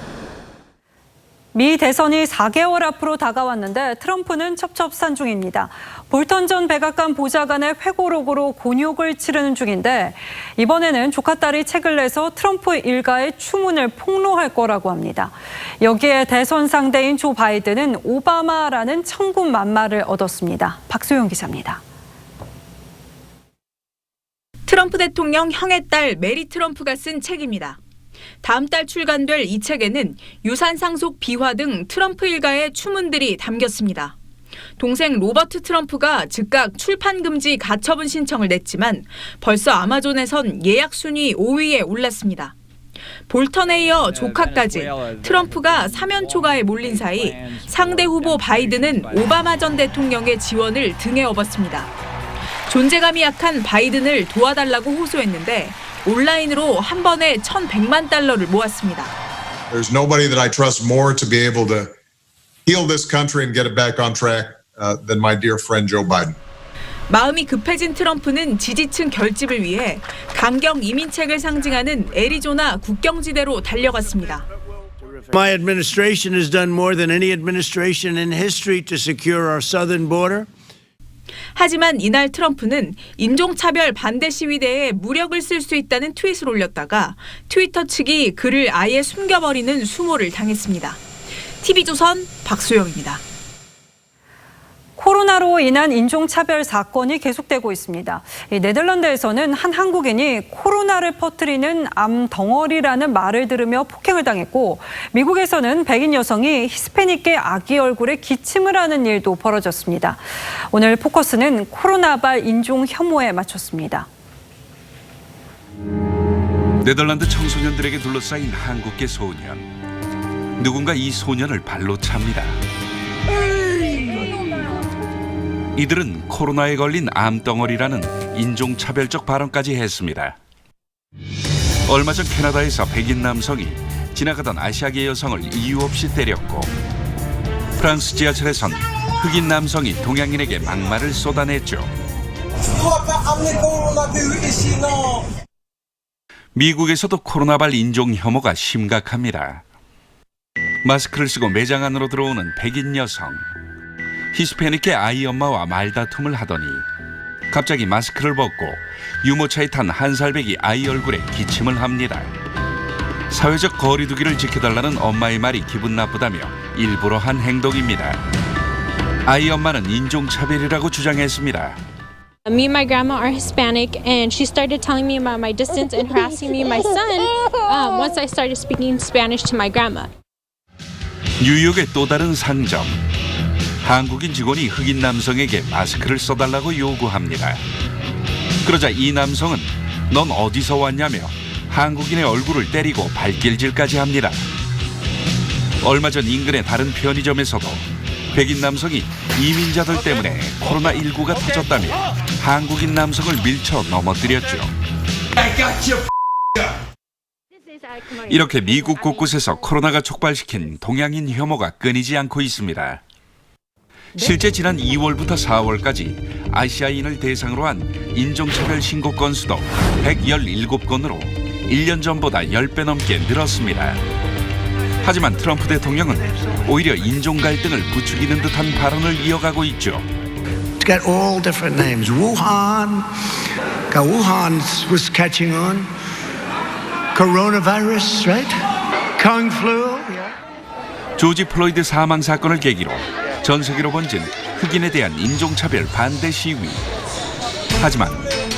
미 대선이 4개월 앞으로 다가왔는데 트럼프는 첩첩산중입니다. 볼턴 전 백악관 보좌관의 회고록으로 곤욕을 치르는 중인데 이번에는 조카 딸이 책을 내서 트럼프 일가의 추문을 폭로할 거라고 합니다. 여기에 대선 상대인 조 바이든은 오바마라는 천군만마를 얻었습니다. 박소영 기자입니다. 트럼프 대통령 형의 딸 메리 트럼프가 쓴 책입니다. 다음 달 출간될 이 책에는 유산 상속 비화 등 트럼프 일가의 추문들이 담겼습니다. 동생 로버트 트럼프가 즉각 출판 금지 가처분 신청을 냈지만 벌써 아마존에선 예약 순위 5위에 올랐습니다. 볼턴에 이어 조카까지 트럼프가 사면 초가에 몰린 사이 상대 후보 바이든은 오바마 전 대통령의 지원을 등에 업었습니다. 존재감이 약한 바이든을 도와달라고 호소했는데 온라인으로 한 번에 1,100만 달러를 모았습니다. There's nobody that I trust more to be able to heal this country and get it back on track than my dear friend Joe Biden. 마음이 급해진 트럼프는 지지층 결집을 위해 강경 이민책을 상징하는 애리조나 국경지대로 달려갔습니다. My administration has done more than any administration in history to secure our southern border. 하지만 이날 트럼프는 인종차별 반대 시위대에 무력을 쓸 수 있다는 트윗을 올렸다가 트위터 측이 그를 아예 숨겨버리는 수모를 당했습니다. TV조선 박소영입니다. 코로나로 인한 인종차별 사건이 계속되고 있습니다. 네덜란드에서는 한 한국인이 코로나를 퍼뜨리는 암덩어리라는 말을 들으며 폭행을 당했고 미국에서는 백인 여성이 히스패닉계 아기 얼굴에 기침을 하는 일도 벌어졌습니다. 오늘 포커스는 코로나발 인종 혐오에 맞췄습니다. 네덜란드 청소년들에게 둘러싸인 한국계 소년. 누군가 이 소년을 발로 찹니다. 이들은 코로나에 걸린 암덩어리라는 인종차별적 발언까지 했습니다. 얼마 전 캐나다에서 백인 남성이 지나가던 아시아계 여성을 이유 없이 때렸고 프랑스 지하철에선 흑인 남성이 동양인에게 막말을 쏟아냈죠. 미국에서도 코로나발 인종 혐오가 심각합니다. 마스크를 쓰고 매장 안으로 들어오는 백인 여성. 히스패닉계 아이 엄마와 말다툼을 하더니 갑자기 마스크를 벗고 유모차에 탄 한 살배기 아이 얼굴에 기침을 합니다. 사회적 거리 두기를 지켜달라는 엄마의 말이 기분 나쁘다며 일부러 한 행동입니다. 아이 엄마는 인종차별이라고 주장했습니다. Me and my grandma are Hispanic, and she started telling me about my distance and harassing me and my son once I started speaking Spanish to my grandma. 뉴욕의 또 다른 상점. 한국인 직원이 흑인 남성에게 마스크를 써달라고 요구합니다. 그러자 이 남성은 넌 어디서 왔냐며 한국인의 얼굴을 때리고 발길질까지 합니다. 얼마 전 인근의 다른 편의점에서도 백인 남성이 이민자들 때문에 코로나19가 터졌다며 한국인 남성을 밀쳐 넘어뜨렸죠. 이렇게 미국 곳곳에서 코로나가 촉발시킨 동양인 혐오가 끊이지 않고 있습니다. 실제 지난 2월부터 4월까지 아시아인을 대상으로 한 인종차별 신고 건수도 117건으로 1년 전보다 10배 넘게 늘었습니다. 하지만 트럼프 대통령은 오히려 인종 갈등을 부추기는 듯한 발언을 이어가고 있죠. It's got all different names. Wuhan was catching on. Coronavirus, right? Kung flu. 조지 플로이드 사망 사건을 계기로 전 세계로 번진 흑인에 대한 인종차별 반대 시위. 하지만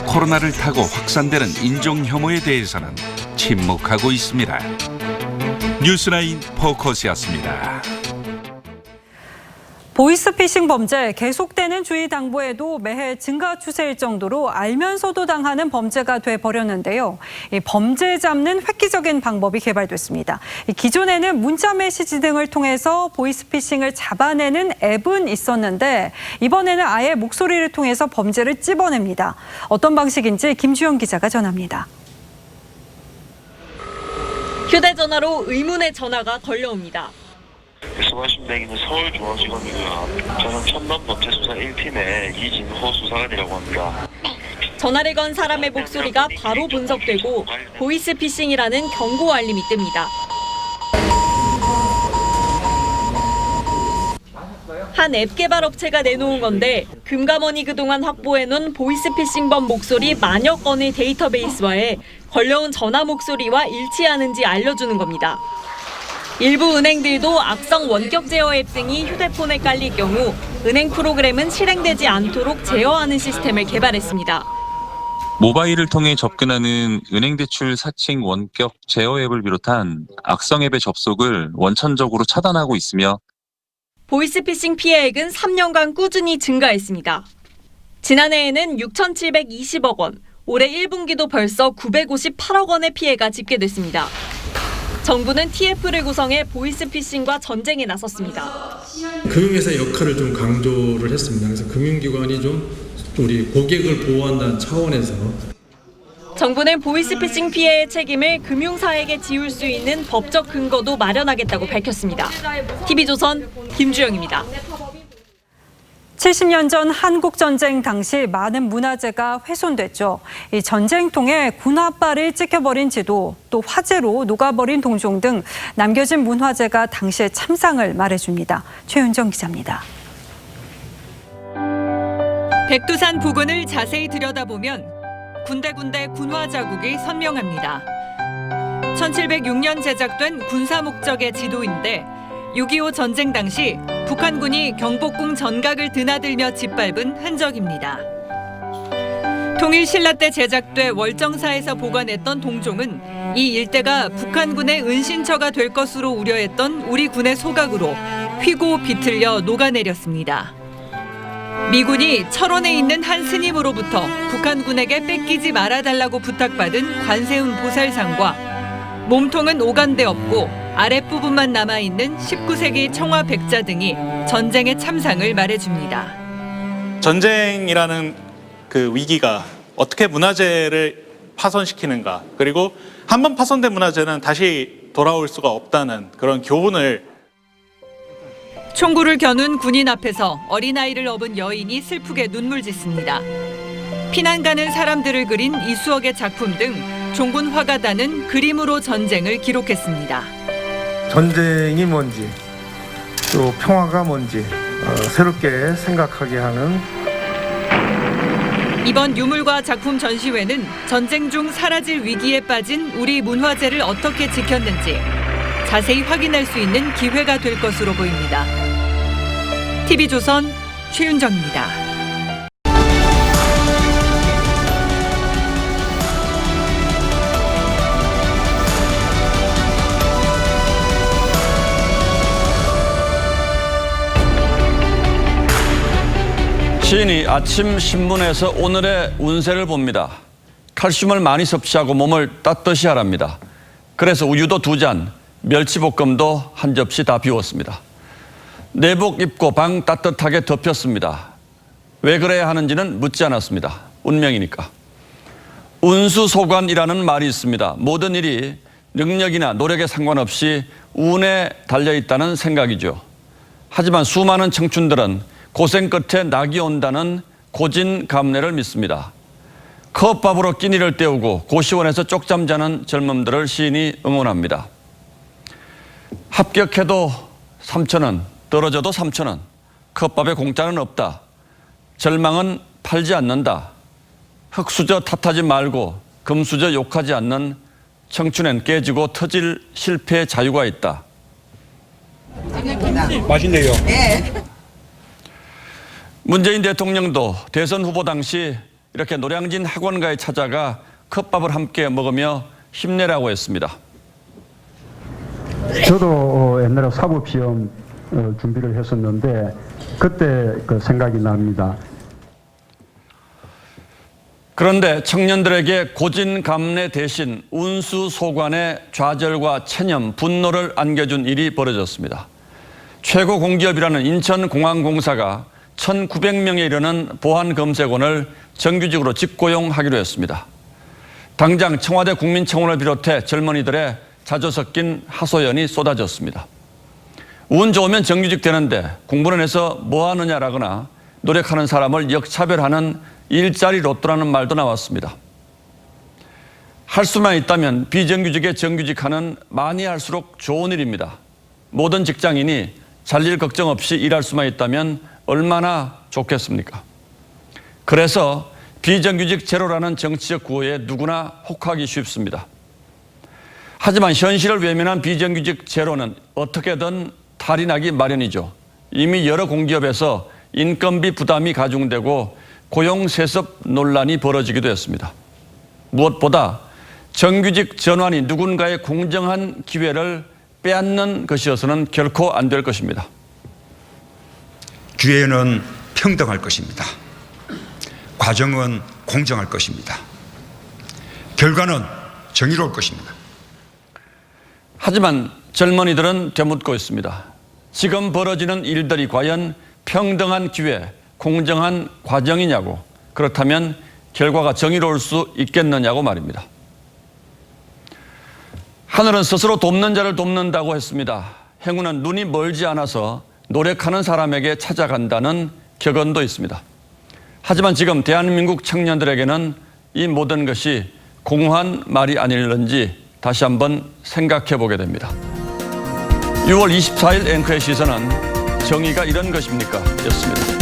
코로나를 타고 확산되는 인종 혐오에 대해서는 침묵하고 있습니다. 뉴스나인 포커스였습니다. 보이스피싱 범죄 계속되는 주의 당부에도 매해 증가 추세일 정도로 알면서도 당하는 범죄가 돼버렸는데요. 이 범죄 잡는 획기적인 방법이 개발됐습니다. 기존에는 문자 메시지 등을 통해서 보이스피싱을 잡아내는 앱은 있었는데 이번에는 아예 목소리를 통해서 범죄를 찝어냅니다. 어떤 방식인지 김주영 기자가 전합니다. 휴대전화로 의문의 전화가 걸려옵니다. 수고하십니다. 여기는 서울중앙지검이고요. 저는 첨단범죄수사 1팀의 이진호 수사관이라고 합니다. 전화를 건 사람의 목소리가 바로 분석되고 보이스피싱이라는 경고 알림이 뜹니다. 한 앱 개발 업체가 내놓은 건데 금감원이 그동안 확보해놓은 보이스피싱범 목소리 만여 건의 데이터베이스와에 걸려온 전화 목소리와 일치하는지 알려주는 겁니다. 일부 은행들도 악성 원격 제어 앱 등이 휴대폰에 깔릴 경우 은행 프로그램은 실행되지 않도록 제어하는 시스템을 개발했습니다. 모바일을 통해 접근하는 은행 대출 사칭 원격 제어 앱을 비롯한 악성 앱의 접속을 원천적으로 차단하고 있으며 보이스피싱 피해액은 3년간 꾸준히 증가했습니다. 지난해에는 6,720억 원, 올해 1분기도 벌써 958억 원의 피해가 집계됐습니다. 정부는 TF를 구성해 보이스피싱과 전쟁에 나섰습니다. 금융회사의 역할을 좀 강조를 했습니다. 그래서 금융기관이 좀 우리 고객을 보호한다는 차원에서 정부는 보이스피싱 피해의 책임을 금융사에게 지울 수 있는 법적 근거도 마련하겠다고 밝혔습니다. TV조선 김주영입니다. 70년 전 한국전쟁 당시 많은 문화재가 훼손됐죠. 이 전쟁통에 군화발을 찍혀버린 지도, 또 화재로 녹아버린 동종 등 남겨진 문화재가 당시의 참상을 말해줍니다. 최윤정 기자입니다. 백두산 부근을 자세히 들여다보면 군데군데 군화 자국이 선명합니다. 1706년 제작된 군사 목적의 지도인데 6.25 전쟁 당시 북한군이 경복궁 전각을 드나들며 짓밟은 흔적입니다. 통일 신라 때 제작돼 월정사에서 보관했던 동종은 이 일대가 북한군의 은신처가 될 것으로 우려했던 우리 군의 소각으로 휘고 비틀려 녹아내렸습니다. 미군이 철원에 있는 한 스님으로부터 북한군에게 뺏기지 말아달라고 부탁받은 관세음 보살상과 몸통은 오간데 없고 아랫부분만 남아있는 19세기 청화 백자 등이 전쟁의 참상을 말해줍니다. 전쟁이라는 그 위기가 어떻게 문화재를 파손시키는가, 그리고 한번 파손된 문화재는 다시 돌아올 수가 없다는 그런 교훈을. 총구를 겨눈 군인 앞에서 어린아이를 업은 여인이 슬프게 눈물 짓습니다. 피난 가는 사람들을 그린 이수억의 작품 등 종군 화가단은 그림으로 전쟁을 기록했습니다. 전쟁이 뭔지, 또 평화가 뭔지 새롭게 생각하게 하는. 이번 유물과 작품 전시회는 전쟁 중 사라질 위기에 빠진 우리 문화재를 어떻게 지켰는지 자세히 확인할 수 있는 기회가 될 것으로 보입니다. TV조선 최윤정입니다. 시인이 아침 신문에서 오늘의 운세를 봅니다. 칼슘을 많이 섭취하고 몸을 따뜻히 하랍니다. 그래서 우유도 2잔, 멸치볶음도 한 접시 다 비웠습니다. 내복 입고 방 따뜻하게 덮였습니다. 왜 그래야 하는지는 묻지 않았습니다. 운명이니까. 운수소관이라는 말이 있습니다. 모든 일이 능력이나 노력에 상관없이 운에 달려있다는 생각이죠. 하지만 수많은 청춘들은 고생 끝에 낙이 온다는 고진감래를 믿습니다. 컵밥으로 끼니를 때우고 고시원에서 쪽잠 자는 젊음들을 시인이 응원합니다. 합격해도 3,000원, 떨어져도 3,000원. 컵밥에 공짜는 없다. 절망은 팔지 않는다. 흙수저 탓하지 말고 금수저 욕하지 않는 청춘엔 깨지고 터질 실패의 자유가 있다. 맛있네요. 문재인 대통령도 대선 후보 당시 이렇게 노량진 학원가에 찾아가 컵밥을 함께 먹으며 힘내라고 했습니다. 저도 옛날에 사법시험 준비를 했었는데 그때 그 생각이 납니다. 그런데 청년들에게 고진감래 대신 운수소관의 좌절과 체념, 분노를 안겨준 일이 벌어졌습니다. 최고 공기업이라는 인천공항공사가 1,900명에 이르는 보안검색원을 정규직으로 직고용하기로 했습니다. 당장 청와대 국민청원을 비롯해 젊은이들의 자주 섞인 하소연이 쏟아졌습니다. 운 좋으면 정규직 되는데 공부는 해서 뭐 하느냐라거나 노력하는 사람을 역차별하는 일자리 로또라는 말도 나왔습니다. 할 수만 있다면 비정규직에 정규직하는 많이 할수록 좋은 일입니다. 모든 직장인이 잘릴 걱정 없이 일할 수만 있다면 얼마나 좋겠습니까? 그래서 비정규직 제로라는 정치적 구호에 누구나 혹하기 쉽습니다. 하지만 현실을 외면한 비정규직 제로는 어떻게든 탈이 나기 마련이죠. 이미 여러 공기업에서 인건비 부담이 가중되고 고용 세습 논란이 벌어지기도 했습니다. 무엇보다 정규직 전환이 누군가의 공정한 기회를 빼앗는 것이어서는 결코 안 될 것입니다. 기회는 평등할 것입니다. 과정은 공정할 것입니다. 결과는 정의로울 것입니다. 하지만 젊은이들은 되묻고 있습니다. 지금 벌어지는 일들이 과연 평등한 기회, 공정한 과정이냐고, 그렇다면 결과가 정의로울 수 있겠느냐고 말입니다. 하늘은 스스로 돕는 자를 돕는다고 했습니다. 행운은 눈이 멀지 않아서 노력하는 사람에게 찾아간다는 격언도 있습니다. 하지만 지금 대한민국 청년들에게는 이 모든 것이 공허한 말이 아닐는지 다시 한번 생각해 보게 됩니다. 6월 24일 앵커의 시선은 정의가 이런 것입니까? 였습니다.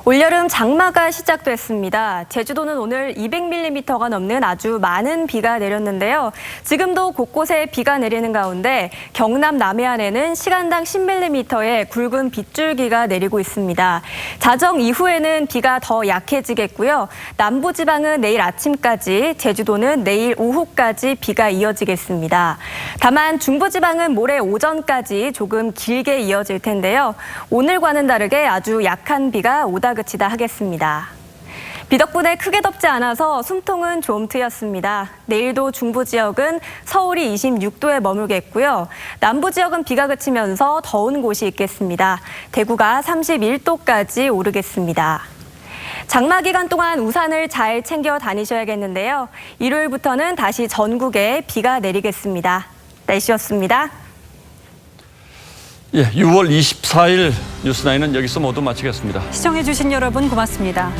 올여름 장마가 시작됐습니다. 제주도는 오늘 200mm가 넘는 아주 많은 비가 내렸는데요. 지금도 곳곳에 비가 내리는 가운데 경남 남해안에는 시간당 10mm의 굵은 빗줄기가 내리고 있습니다. 자정 이후에는 비가 더 약해지겠고요. 남부지방은 내일 아침까지, 제주도는 내일 오후까지 비가 이어지겠습니다. 다만 중부지방은 모레 오전까지 조금 길게 이어질 텐데요. 오늘과는 다르게 아주 약한 비가 오다 그치다 하겠습니다. 비 덕분에 크게 덥지 않아서 숨통은 좀 트였습니다. 내일도 중부 지역은 서울이 26도에 머물겠고요. 남부 지역은 비가 그치면서 더운 곳이 있겠습니다. 대구가 31도까지 오르겠습니다. 장마 기간 동안 우산을 잘 챙겨 다니셔야겠는데요. 일요일부터는 다시 전국에 비가 내리겠습니다. 날씨였습니다. 6월 24일 뉴스9는 여기서 모두 마치겠습니다. 시청해주신 여러분 고맙습니다.